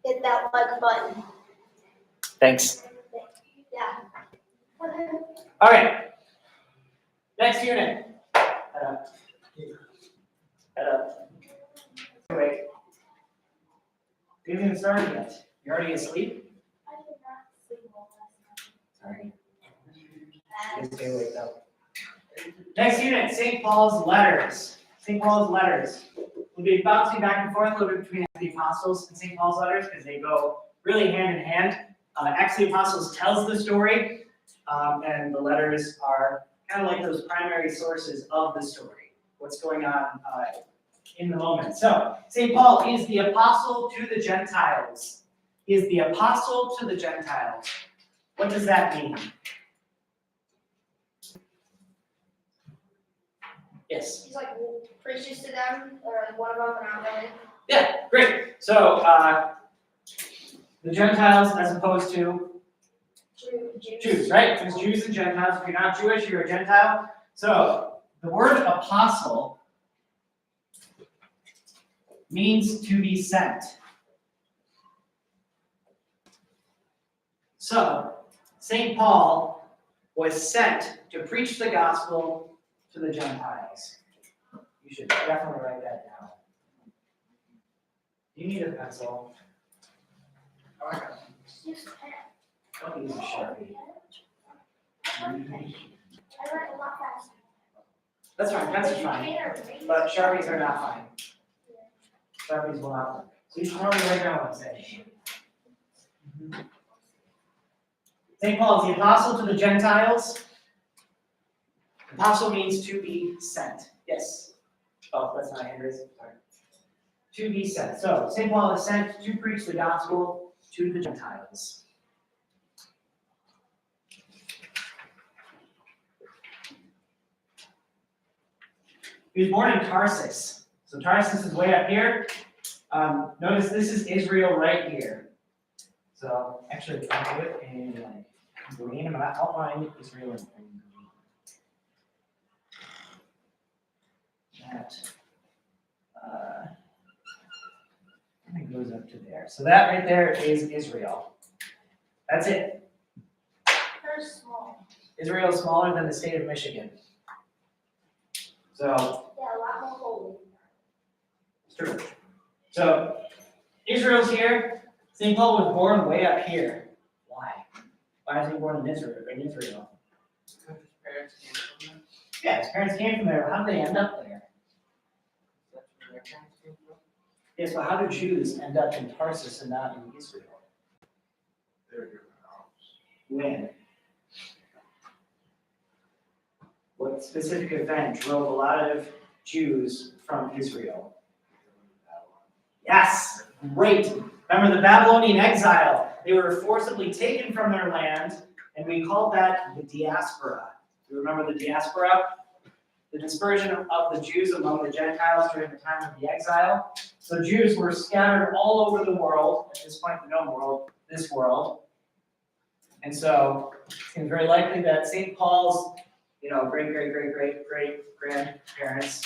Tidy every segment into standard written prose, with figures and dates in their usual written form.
hit that like button. Thanks. Yeah. All right. Next unit. Head up. Head up. Wait. We haven't even started yet. You're already asleep? I did not sleep all last Sorry. night. Stay awake though. Next unit, St. Paul's letters. St. Paul's letters. We'll be bouncing back and forth a little bit between the Apostles and St. Paul's letters because they go really hand in hand. Acts of the Apostles tells the story, and the letters are kind of like those primary sources of the story. What's going on in the moment. So, St. Paul is the apostle to the Gentiles. He is the apostle to the Gentiles. What does that mean? Yes? He's like preaches to them, or one of them, but not really. Yeah, great. So, the Gentiles as opposed to Jews, right? There's Jews and Gentiles. If you're not Jewish, you're a Gentile. So, the word apostle means to be sent. So, St. Paul was sent to preach the gospel to the Gentiles. You should definitely write that down. You need a pencil. Use pen. Don't use a Sharpie. I write a lot faster. That's fine, pencil's fine. But Sharpies are not fine. Sharpies will not work. So you should probably write down what I'm saying. St. Paul is the apostle to the Gentiles. Apostle means to be sent. Yes. Oh, that's not a hand raise. Sorry. To be sent. So St. Paul is sent to preach the gospel to the Gentiles. He was born in Tarsus. So Tarsus is way up here. Notice this is Israel right here. So actually, I'll do it in like green. I'm going to outline Israel in green. That I think goes up to there. So that right there is Israel. That's it. They're small. Israel is smaller than the state of Michigan. So Yeah, a lot more holy. it's true. So Israel's here. St. Paul was born way up here. Why? Why was he born in Israel? Because his parents came from there. Yeah, his parents came from there. How did they end up there? That's where their parents came from. Yes, but how do Jews end up in Tarsus and not in Israel? They're different homes. When? What specific event drove a lot of Jews from Israel? Yes, great. Remember the Babylonian exile. They were forcibly taken from their land, and we called that the diaspora. You remember the diaspora? The dispersion of the Jews among the Gentiles during the time of the exile. So Jews were scattered all over the world, at this point the known world, this world. And so it seems very likely that St. Paul's, great-great-great-great-great-grandparents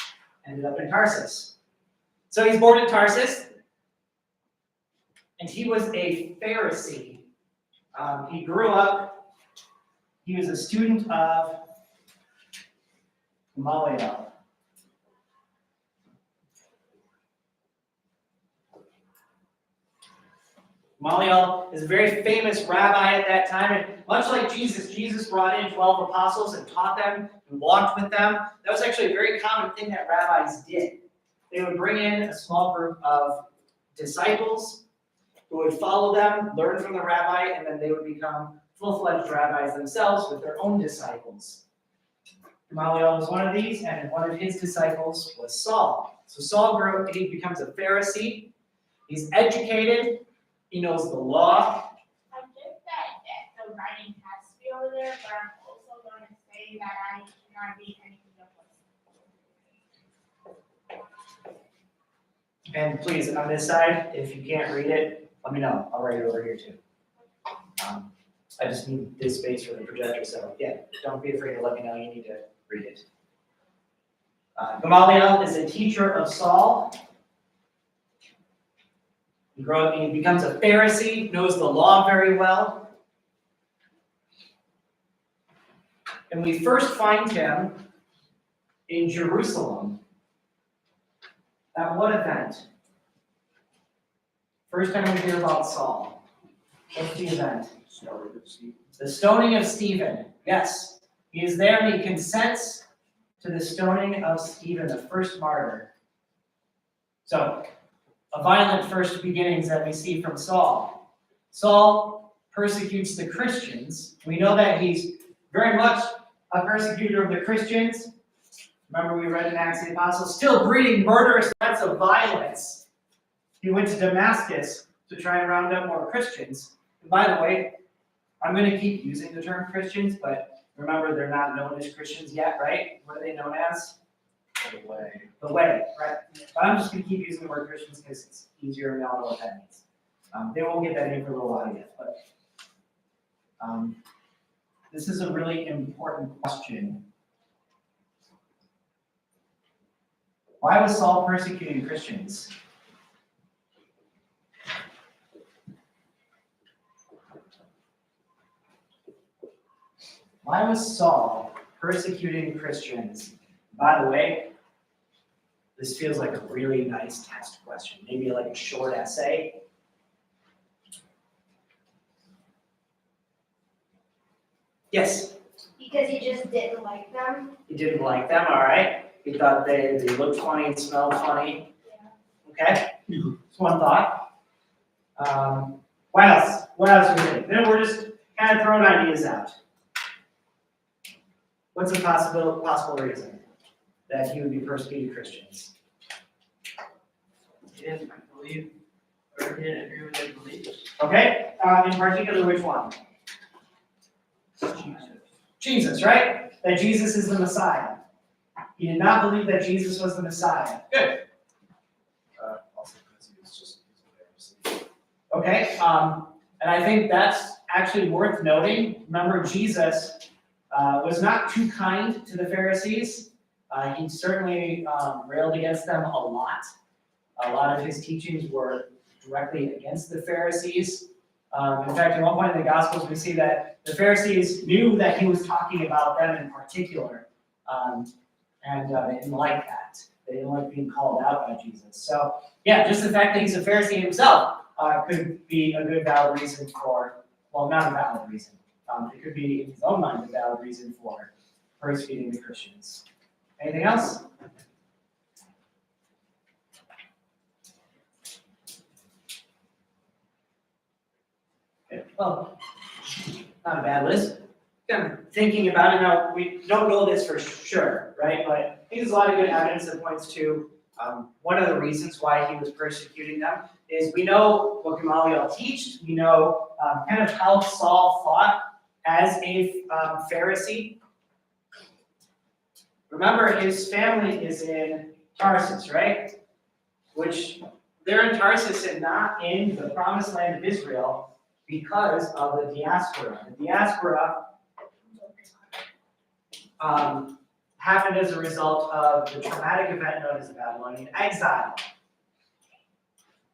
ended up in Tarsus. So he's born in Tarsus, and he was a Pharisee. He grew up, he was a student of Gamaliel. Gamaliel is a very famous rabbi at that time, and much like Jesus brought in 12 apostles and taught them and walked with them. That was actually a very common thing that rabbis did. They would bring in a small group of disciples who would follow them, learn from the rabbi, and then they would become full-fledged rabbis themselves with their own disciples. Gamaliel was one of these, and one of his disciples was Saul. So Saul grew up, he becomes a Pharisee. He's educated. He knows the law. I get that the writing has to be over there, but I'm also going to say that I cannot read anything else. And please, on this side, if you can't read it, let me know. I'll write it over here too. I just need this space for the projector, so yeah, don't be afraid to let me know you need to read it. Gamaliel is a teacher of Saul. He becomes a Pharisee, knows the law very well. And we first find him in Jerusalem. At what event? First time we hear about Saul. What's the event? The stoning of Stephen. Yes. He is there and he consents to the stoning of Stephen, the first martyr. So, a violent first beginnings that we see from Saul. Saul persecutes the Christians. We know that he's very much a persecutor of the Christians. Remember we read in Acts of the Apostles, still breeding murderous threats of violence. He went to Damascus to try and round up more Christians. And by the way, I'm going to keep using the term Christians, but remember they're not known as Christians yet, right? What are they known as? The way. The way, right? But I'm just going to keep using the word Christians because it's easier and we all know what that means. They won't get that name for a little while yet, but this is a really important question. Why was Saul persecuting Christians? Why was Saul persecuting Christians? By the way, this feels like a really nice test question, maybe like a short essay. Yes? Because he just didn't like them. He didn't like them, all right. He thought they looked funny and smelled funny. Okay, that's one thought. What else? What else do we think? Then we're just kind of throwing ideas out. What's a possible reason that he would be persecuting Christians? He didn't believe, or he didn't agree with their beliefs. Okay, in particular, which one? Jesus, right? That Jesus is the Messiah. He did not believe that Jesus was the Messiah. Good. Also because he was just a Pharisee. Okay, and I think that's actually worth noting. Remember, Jesus was not too kind to the Pharisees. He certainly railed against them a lot. A lot of his teachings were directly against the Pharisees. In fact, at one point in the Gospels, we see that the Pharisees knew that he was talking about them in particular, and they didn't like that. They didn't like being called out by Jesus. So, yeah, just the fact that he's a Pharisee himself could be a good valid reason for, well, not a valid reason. It could be, in his own mind, a valid reason for persecuting the Christians. Anything else? Okay, well, not a bad list. Kind of thinking about it now, we don't know this for sure, right? But I think there's a lot of good evidence that points to one of the reasons why he was persecuting them is we know what Gamaliel teached. We know kind of how Saul thought as a Pharisee. Remember, his family is in Tarsus, right? Which they're in Tarsus and not in the promised land of Israel because of the diaspora. The diaspora happened as a result of the traumatic event known as the Babylonian exile.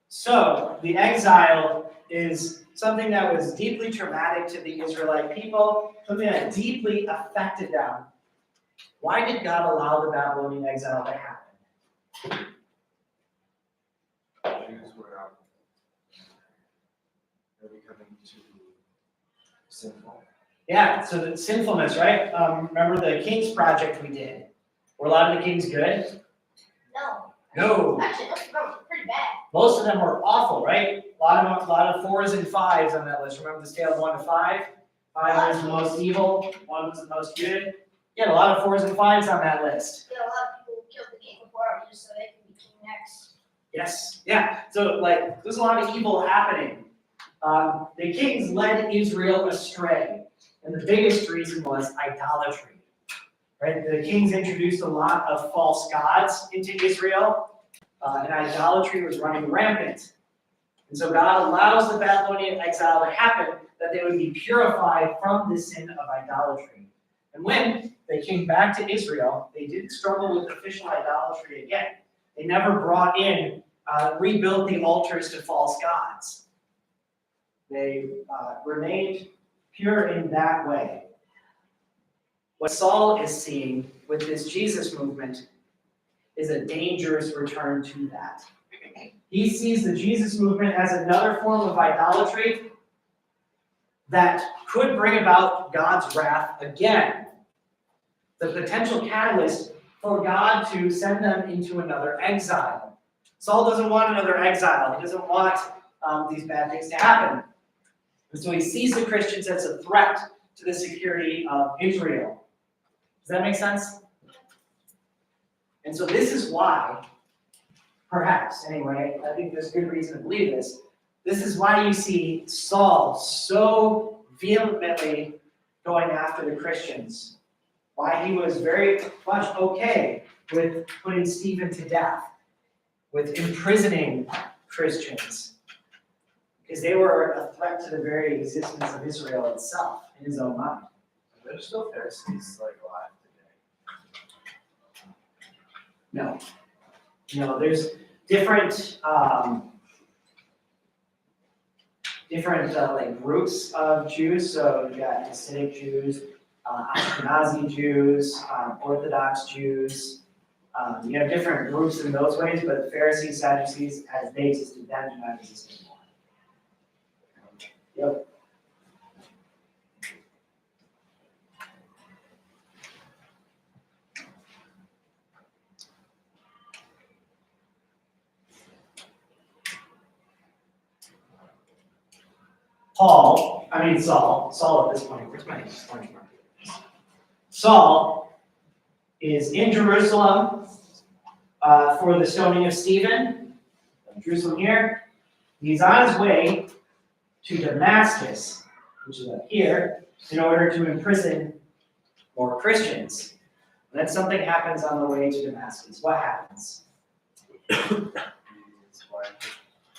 So, the exile is something that was deeply traumatic to the Israelite people, something that deeply affected them. Why did God allow the Babylonian exile to happen? Jews were they're becoming too sinful. Yeah, so the sinfulness, right? Remember the King's Project we did? Were a lot of the kings good? No. No. Actually, those were pretty bad. Most of them were awful, right? A lot of 4s and 5s on that list. Remember the scale of 1 to 5? 5 was the most evil, 1 was the most good. You had a lot of 4s and 5s on that list. You know, a lot of people killed the king before him just so they could be king next. Yes, yeah. So like, there's a lot of evil happening. The kings led Israel astray, and the biggest reason was idolatry. Right? The kings introduced a lot of false gods into Israel, and idolatry was running rampant. And so God allows the Babylonian exile to happen that they would be purified from the sin of idolatry. And when they came back to Israel, they didn't struggle with official idolatry again. They never brought in rebuilt the altars to false gods. They remained pure in that way. What Saul is seeing with this Jesus movement is a dangerous return to that. He sees the Jesus movement as another form of idolatry that could bring about God's wrath again. The potential catalyst for God to send them into another exile. Saul doesn't want another exile. He doesn't want these bad things to happen. And so he sees the Christians as a threat to the security of Israel. Does that make sense? And so this is why, perhaps, anyway, I think there's good reason to believe this. This is why you see Saul so vehemently going after the Christians. Why he was very much okay with putting Stephen to death, with imprisoning Christians, because they were a threat to the very existence of Israel itself in his own mind. There's still Pharisees like alive today. No, there's different like groups of Jews. So you got Hasidic Jews, Ashkenazi Jews, Orthodox Jews. You have different groups in those ways, but the Pharisees, Sadducees, as they existed then, do not exist anymore. Yep. Saul at this point, where's my point? Saul is in Jerusalem for the stoning of Stephen. Jerusalem here. He's on his way to Damascus, which is up here, in order to imprison more Christians. And then something happens on the way to Damascus. What happens?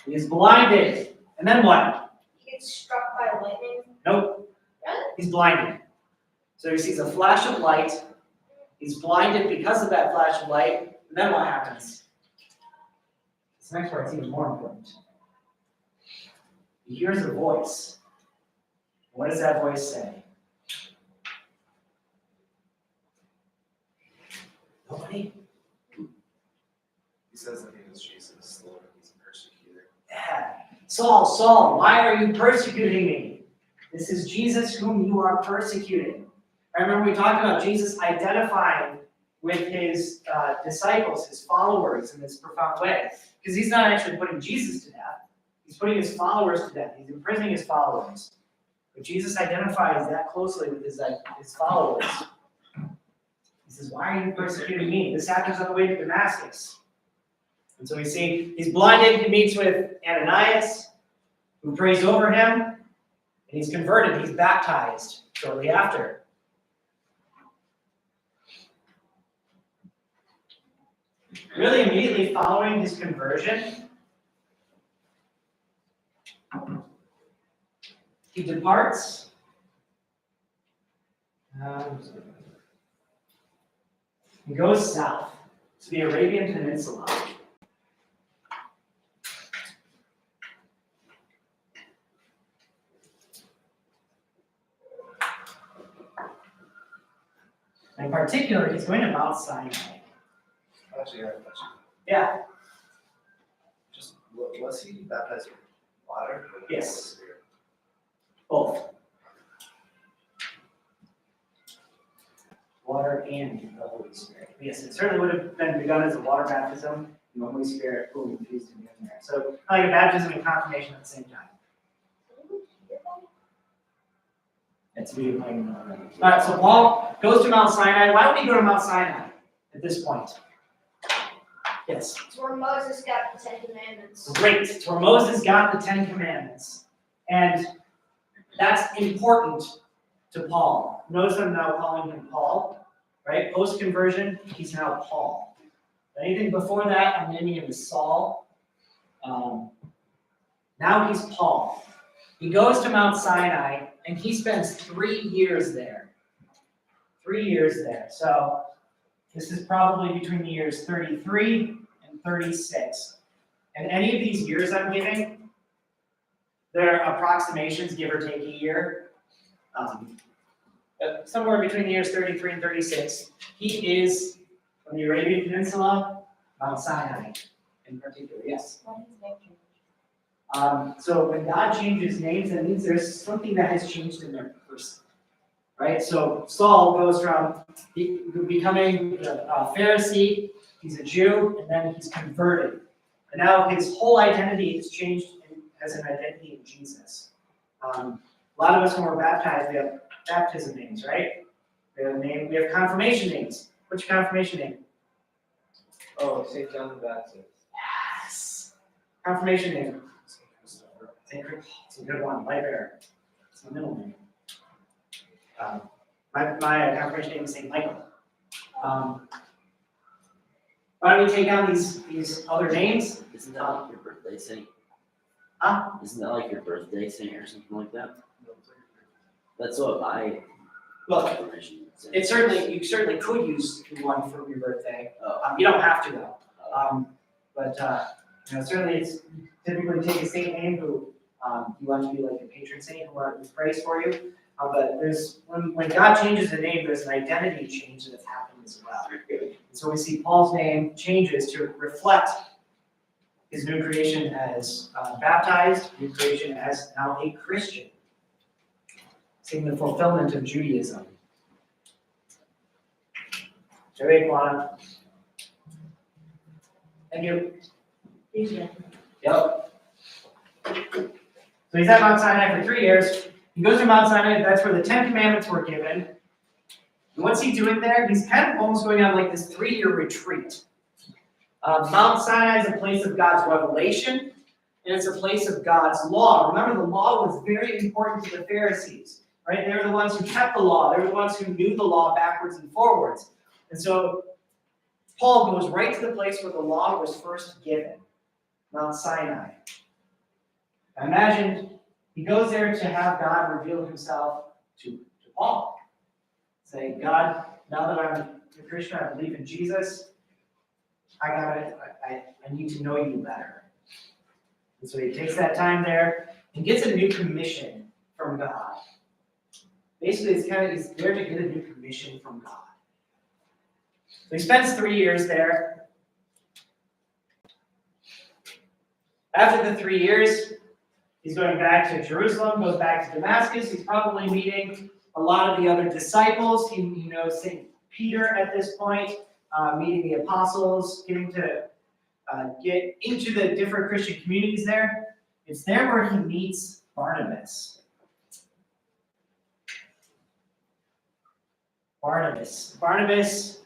He is blinded. And then what? He gets struck by lightning. Nope. Really? He's blinded. So he sees a flash of light. He's blinded because of that flash of light. And then what happens? This next part's even more important. He hears a voice. What does that voice say? Nobody? He says that he is Jesus, the Lord, he's a persecutor. Yeah. Saul, Saul, why are you persecuting me? This is Jesus whom you are persecuting. I remember we talked about Jesus identifying with his disciples, his followers, in this profound way. Because he's not actually putting Jesus to death. He's putting his followers to death. He's imprisoning his followers. But Jesus identifies that closely with his followers. He says, why are you persecuting me? This happens on the way to Damascus. And so we see he's blinded. He meets with Ananias, who prays over him, and he's converted. He's baptized shortly after. Really immediately following his conversion, he departs. He goes south to the Arabian Peninsula. In particular, he's going to Mount Sinai. Actually, I have a question. Yeah. Just, was he baptized with water? Or Yes. the Holy Spirit? Both. Water and the Holy Spirit. Yes, it certainly would have been begun as a water baptism, and the Holy Spirit boom, infused him in there. So like a baptism and confirmation at the same time. That's me playing. All right, so Paul goes to Mount Sinai. Why would he go to Mount Sinai at this point? Yes. It's where Moses got the Ten Commandments. Great. It's where Moses got the Ten Commandments. And that's important to Paul. Notice I'm now calling him Paul, right? Post-conversion, he's now Paul. Anything before that, I'm naming him as Saul. Now he's Paul. He goes to Mount Sinai, and he spends 3 years there. 3 years there. So this is probably between the years 33 and 36. And any of these years I'm giving, they're approximations, give or take a year. Somewhere between the years 33 and 36. He is from the Arabian Peninsula, Mount Sinai in particular, yes. So when God changes names, that means there's something that has changed in their person, right? So Saul goes from becoming a Pharisee, he's a Jew, and then he's converted. And now his whole identity is changed as an identity in Jesus. A lot of us, when we're baptized, we have baptism names, right? We have confirmation names. What's your confirmation name? Oh, St. John the Baptist. Yes. Confirmation name. St. Christopher. It's a good one. Light bearer. It's my middle name. My confirmation name is St. Michael. Why don't we take down these other names? Isn't that like your birthday saint? Huh? Isn't that like your birthday saint or something like that? That's what my Look, confirmation said. you certainly could use one for your birthday. Oh, You don't have to though. But certainly it's typically take a saint name who you want to be like a patron saint who prays for you. But there's when God changes a name, there's an identity change that has happened as well. And so we see Paul's name changes to reflect his new creation as baptized, new creation as now a Christian, seeing the fulfillment of Judaism. Jerry, Luana. Thank you. Yep. So he's at Mount Sinai for 3 years. He goes to Mount Sinai, that's where the 10 Commandments were given. And what's he doing there? He's kind of almost going on like this 3-year retreat. Mount Sinai is a place of God's revelation, and it's a place of God's law. Remember, the law was very important to the Pharisees, right? They were the ones who kept the law. They were the ones who knew the law backwards and forwards. And so Paul goes right to the place where the law was first given, Mount Sinai. Now imagine he goes there to have God reveal himself to Paul. Say, God, now that I'm a Christian, I believe in Jesus, I need to know you better. And so he takes that time there and gets a new commission from God. Basically, he's there to get a new commission from God. So he spends 3 years there. After the 3 years, he's going back to Jerusalem, goes back to Damascus. He's probably meeting a lot of the other disciples. He knows St. Peter at this point, meeting the apostles, getting to get into the different Christian communities there. It's there where he meets Barnabas. Barnabas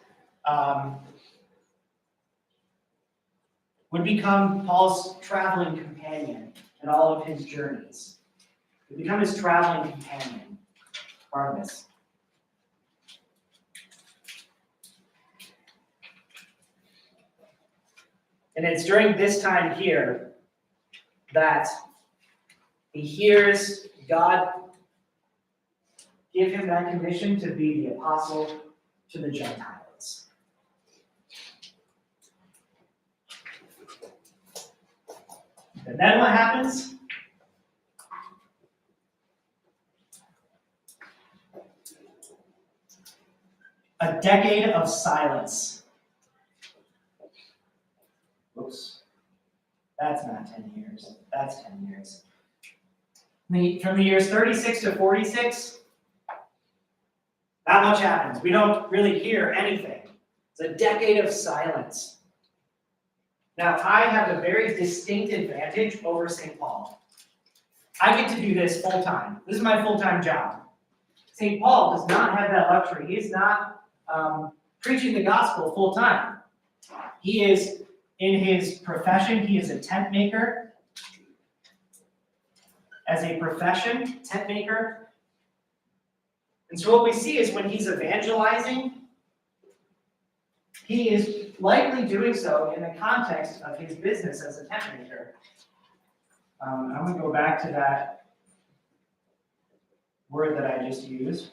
would become Paul's traveling companion in all of his journeys. Would become his traveling companion, Barnabas. And it's during this time here that he hears God give him that commission to be the apostle to the Gentiles. And then what happens? A decade of silence. Oops. That's not 10 years. That's 10 years. From the years 36 to 46, not much happens. We don't really hear anything. It's a decade of silence. Now, I have a very distinct advantage over St. Paul. I get to do this full time. This is my full-time job. St. Paul does not have that luxury. He is not preaching the gospel full time. He is in his profession, he is a tent maker. As a profession, tent maker. And so what we see is when he's evangelizing, he is likely doing so in the context of his business as a tent maker. I'm going to go back to that word that I just used,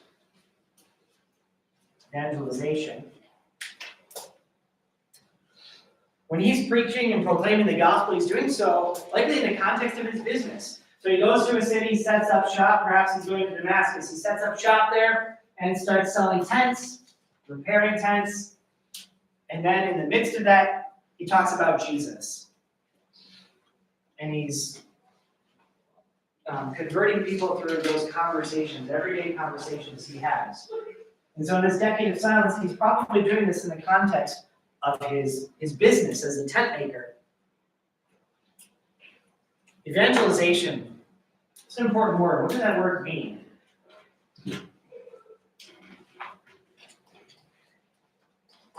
evangelization. when he's preaching and proclaiming the gospel, he's doing so likely in the context of his business. So he goes to a city, sets up shop, perhaps he's going to Damascus. He sets up shop there and starts selling tents, repairing tents. And then in the midst of that, he talks about Jesus. And he's converting people through those conversations, everyday conversations he has. And so in this decade of silence, he's probably doing this in the context of his business as a tent maker. Evangelization. It's an important word. What does that word mean?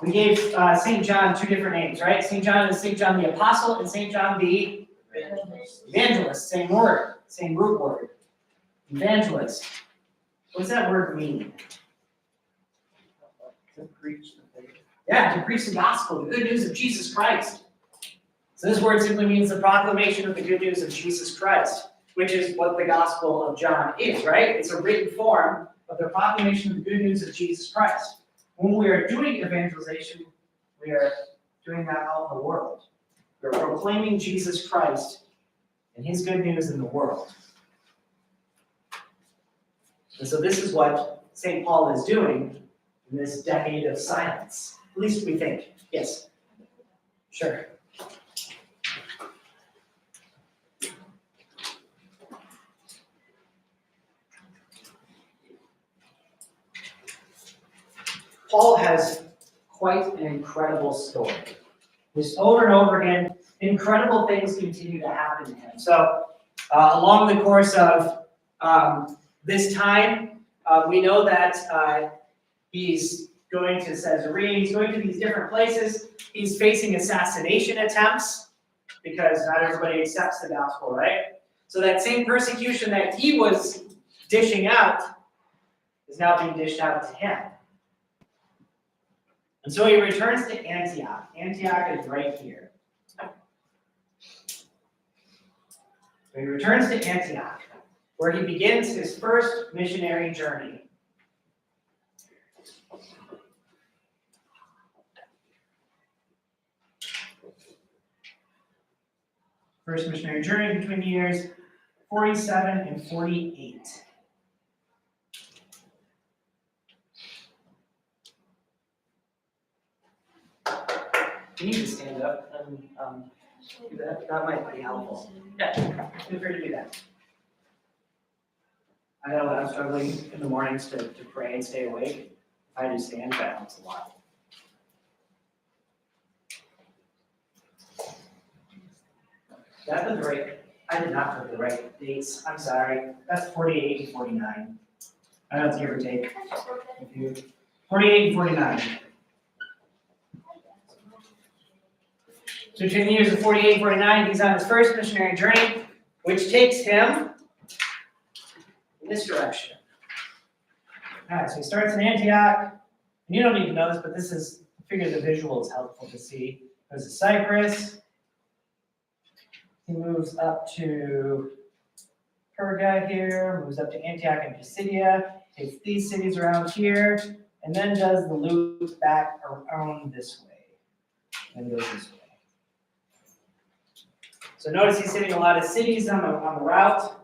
We gave St. John two different names, right? St. John is St. John the Apostle and St. John the Evangelist. Same word, same root word. Evangelist. What does that word mean? To preach the faith. Yeah, to preach the gospel, the good news of Jesus Christ. So this word simply means the proclamation of the good news of Jesus Christ, which is what the Gospel of John is, right? It's a written form of the proclamation of the good news of Jesus Christ. When we are doing evangelization, we are doing that out in the world. We're proclaiming Jesus Christ and his good news in the world. And so this is what St. Paul is doing in this decade of silence. At least we think. Yes? Sure. Paul has quite an incredible story. Just over and over again, incredible things continue to happen to him. So along the course of this time, we know that he's going to Caesarea, he's going to these different places. He's facing assassination attempts because not everybody accepts the gospel, right? So that same persecution that he was dishing out is now being dished out to him. And so he returns to Antioch. Antioch is right here. So he returns to Antioch, where he begins his first missionary journey. First missionary journey between the years 47 and 48. You need to stand up and do that. That might be helpful. Yeah, feel free to do that. I know that I'm struggling in the mornings to pray and stay awake. If I do stand, that helps a lot. That was the right. I did not put the right dates. I'm sorry. That's 48 and 49. I know it's give or take. 48 and 49. So between the years of 48 and 49, he's on his first missionary journey, which takes him in this direction. All right, so he starts in Antioch. And you don't need to know this, but this is, I figure the visual is helpful to see. There's a Cyprus. He moves up to Perga here, moves up to Antioch and Pisidia, takes these cities around here, and then does the loop back around this way. And goes this way. So notice he's hitting a lot of cities on the route.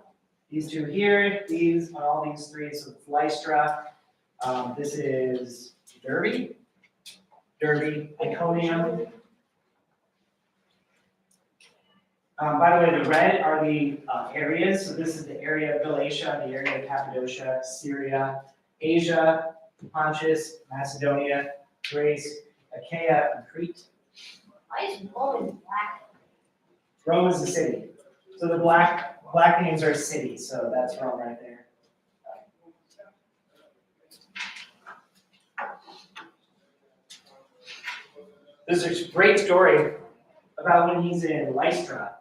These two here, these are all these three. So it's Lystra. This is Derbe, Iconium. By the way, the red are the areas. So this is the area of Galatia, the area of Cappadocia, Syria, Asia, Pontus, Macedonia, Thrace, Achaia, and Crete. Why is Rome black? Rome is the city. So the black names are cities, so that's Rome right there. There's a great story about when he's in Lystra.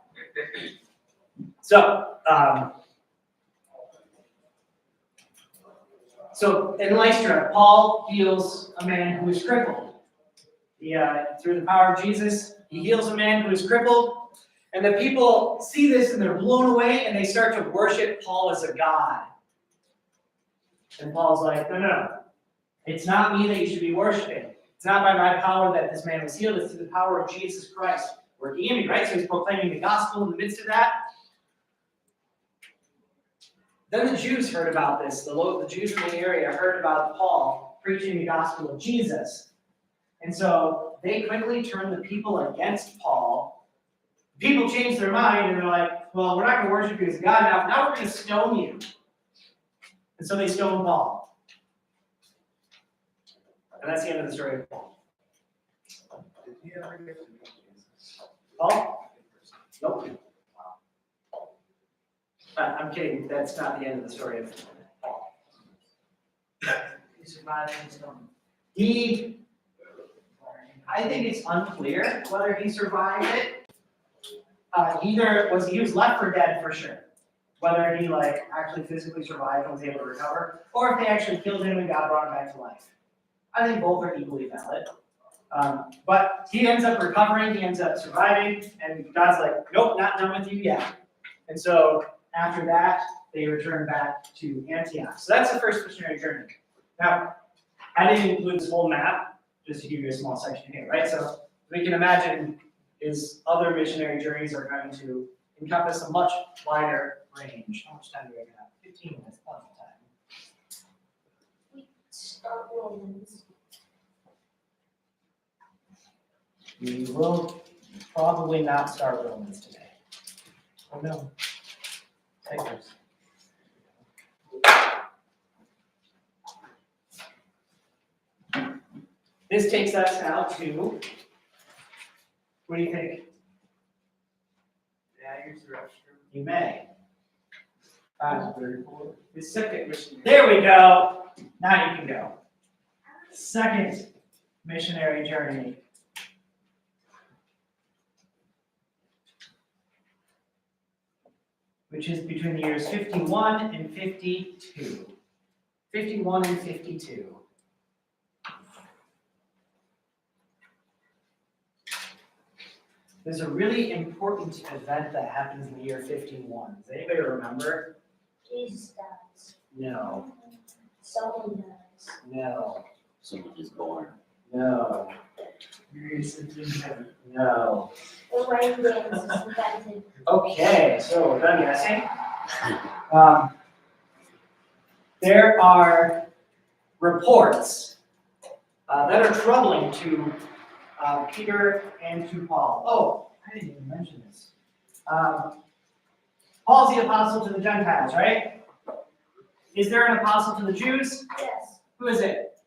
So in Lystra, Paul heals a man who is crippled. Through the power of Jesus, he heals a man who is crippled. And the people see this and they're blown away and they start to worship Paul as a god. And Paul's like, no. It's not me that you should be worshiping. It's not by my power that this man was healed, it's through the power of Jesus Christ working in me, right? So he's proclaiming the gospel in the midst of that. Then the Jews heard about this. The Jews from the area heard about Paul preaching the gospel of Jesus. And so they quickly turned the people against Paul. People changed their mind and they're like, well, we're not going to worship you as God now. Now we're going to stone you. And so they stoned Paul. And that's the end of the story of Paul. Did he ever get to meet Jesus? Paul? Nope. I'm kidding. That's not the end of the story of Paul. He survived and so I think it's unclear whether he survived it. He was left for dead for sure. Whether he actually physically survived and was able to recover, or if they actually killed him and God brought him back to life. I think both are equally valid. But he ends up recovering, he ends up surviving, and God's like, nope, not done with you yet. And so after that, they return back to Antioch. So that's the first missionary journey. Now, I didn't include this whole map, just to give you a small section here, right? So we can imagine his other missionary journeys are going to encompass a much wider range. How much time do we have? 15 minutes, plenty of time. We start Romans. We will probably not start Romans today. Oh no. Takers. This takes us now to, what do you think? yeah, here's the restroom. You may. The second mission. There we go. Now you can go. Second missionary journey. Which is between the years 51 and 52. 51 and 52. There's a really important event that happens in the year 51. Does anybody remember? Jesus dies. No, Someone dies. no, Someone is born. no, Mary sits in heaven. no. The rain dance is invented. Okay, so we're done guessing. There are reports that are troubling to Peter and to Paul. Oh, I didn't even mention this. Paul's the apostle to the Gentiles, right? Is there an apostle to the Jews? Yes. Who is it?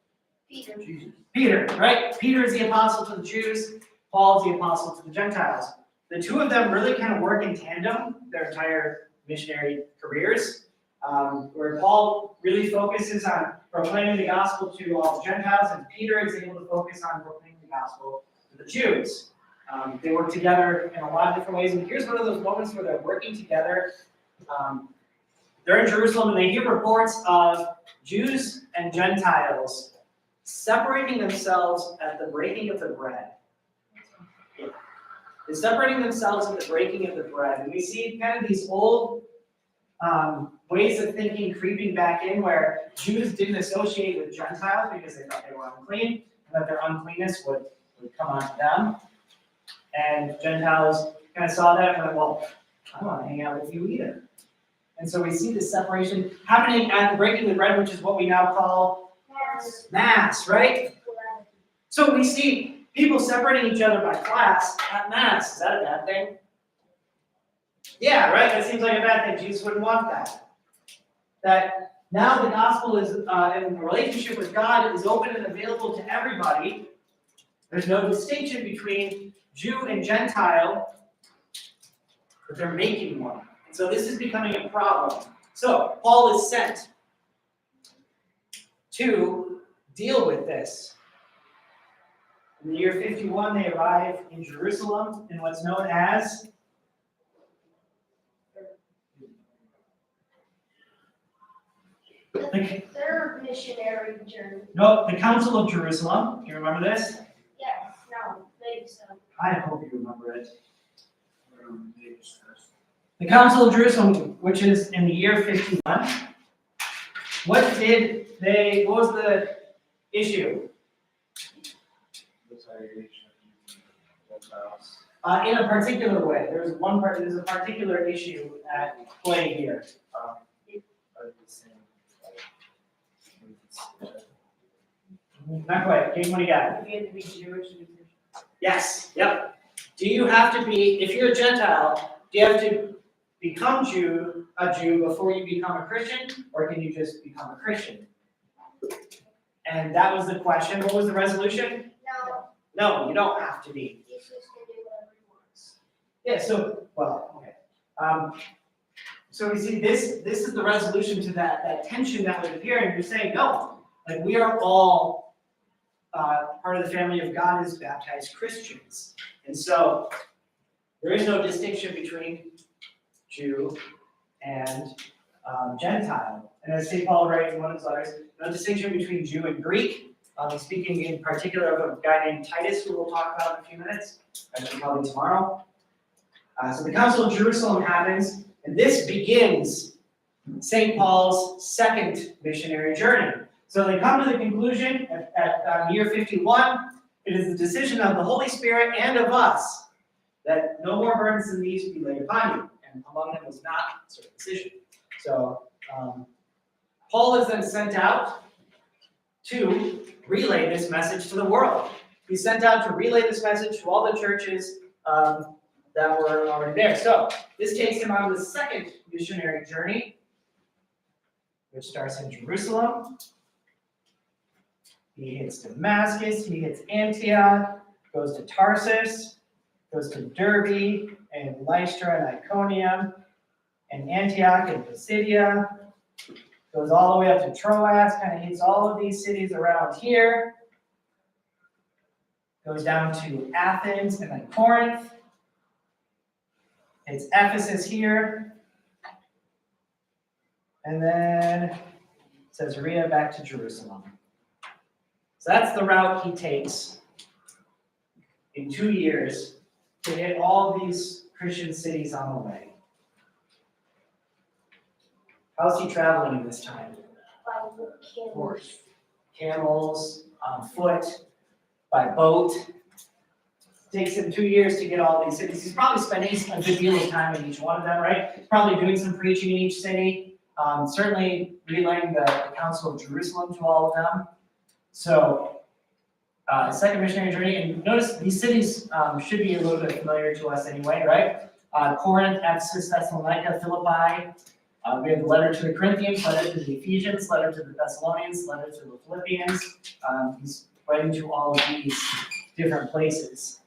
Peter. Jesus. Peter, right? Peter is the apostle to the Jews. Paul is the apostle to the Gentiles. The two of them really kind of work in tandem their entire missionary careers, where Paul really focuses on proclaiming the gospel to all the Gentiles, and Peter is able to focus on proclaiming the gospel to the Jews. They work together in a lot of different ways, and here's one of those moments where they're working together. They're in Jerusalem, and they hear reports of Jews and Gentiles separating themselves at the breaking of the bread. They're separating themselves at the breaking of the bread. And we see kind of these old ways of thinking creeping back in where Jews didn't associate with Gentiles because they thought they were unclean, and that their uncleanness would come onto them. And Gentiles kind of saw that and went, well, I don't want to hang out with you either. And so we see this separation happening at the breaking of the bread, which is what we now call Yes. Mass, right? So we see people separating each other by class at Mass. Is that a bad thing? Yeah, right? That seems like a bad thing. Jesus wouldn't want that. That now the gospel is, in relationship with God, is open and available to everybody. There's no distinction between Jew and Gentile, but they're making one. And so this is becoming a problem. So Paul is sent to deal with this. In the year 51, they arrive in Jerusalem in what's known as Their missionary journey. the Council of Jerusalem. Do you remember this? Yes. No. Maybe so. I hope you remember it. The Council of Jerusalem, which is in the year 51. What was the issue? segregation of Gentiles? In a particular way, there's a particular issue at play here. Are they the same, like, Not quite, Kate, what do you got? You have to be Jewish. Yes, yep. Do you have to be, if you're a Gentile, do you have to become a Jew before you become a Christian, or can you just become a Christian? And that was the question. What was the resolution? No, No, you don't have to be. Jesus can do whatever he wants. Yeah, so, well, okay. So we see this is the resolution to that tension that would appear, and you're saying, no, like we are all part of the family of God as baptized Christians. And so there is no distinction between Jew and Gentile. And as St. Paul writes in one of his letters, no distinction between Jew and Greek. He's speaking in particular of a guy named Titus, who we'll talk about in a few minutes, actually probably tomorrow. So the Council of Jerusalem happens, and this begins St. Paul's second missionary journey. So they come to the conclusion at year 51, it is the decision of the Holy Spirit and of us that no more burdens than these be laid upon you. And among them was not circumcision. So Paul is then sent out to relay this message to the world. He's sent out to relay this message to all the churches that were already there. So this takes him on the second missionary journey, which starts in Jerusalem. He hits Damascus, he hits Antioch, goes to Tarsus, goes to Derbe and Lystra and Iconium, and Antioch and Pisidia, goes all the way up to Troas, kind of hits all of these cities around here, goes down to Athens and then Corinth, hits Ephesus here, and then Caesarea back to Jerusalem. So that's the route he takes in 2 years to hit all these Christian cities on the way. How's he traveling in this time? By camels. Camels, on foot, by boat. It takes him 2 years to get all these cities. He's probably spending a good deal of time in each one of them, right? He's probably doing some preaching in each city. Certainly relaying the Council of Jerusalem to all of them. So, second missionary journey, and notice these cities should be a little bit familiar to us anyway, right? Corinth, Ephesus, Thessalonica, Philippi. We have the letter to the Corinthians, letter to the Ephesians, letter to the Thessalonians, letter to the Philippians. He's writing to all of these different places.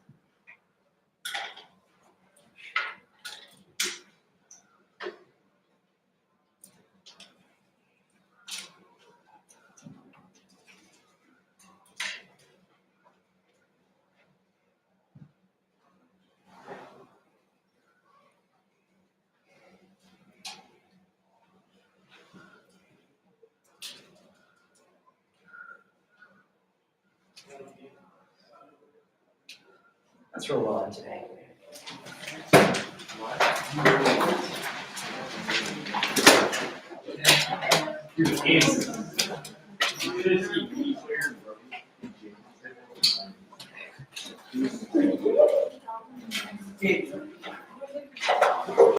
Let's roll on today. Games.